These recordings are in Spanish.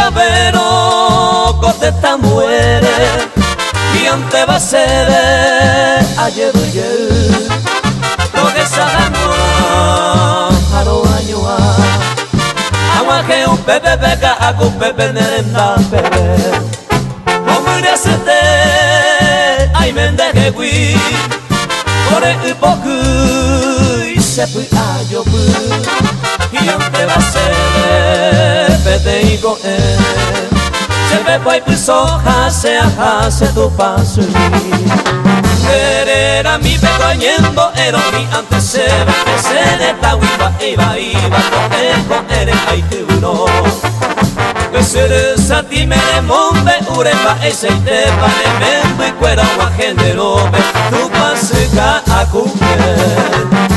llavero contesta muere y ante va a ser ayer lo que sabemos a los años agua que un pepe peca a un pepe nerenda pepe como le hace ay me deje gui por el poco y se fue a llover y ante va a ser pete y go se ve pa' y pues hoja se hace tu paso era mi pequeñendo era mi antes se ve que se de tawiba iba con eres ay tiburón que se desati me de mombe ureba ese y te vale me muy cuera o género tu pasega a comer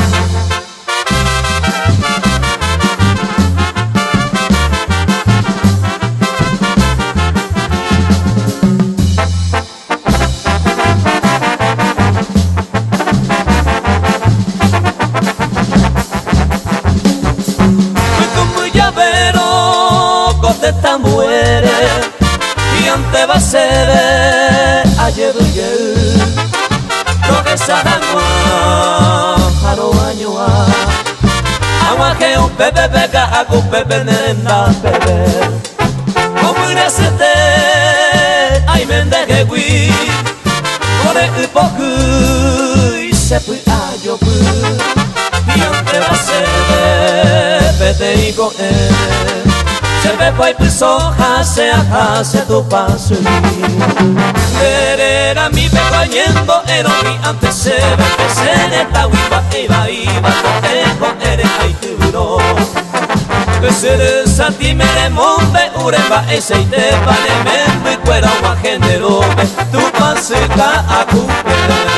contesta muere y ante va a ser ayer lo que sabemos a los años agua que un pepe peca a un pepe nenda pepe como un acete ay me deje gui por el poco y se fue a llover y ante va a ser pete y go se ve pa' y pues hoja se hace tu paso era mi pequeñendo era mi antes se ve que se de tawiba iba con eres ay tiburón que se desati me de mombe ureba ese y te vale me muy cuera o género tu pasega a cumplir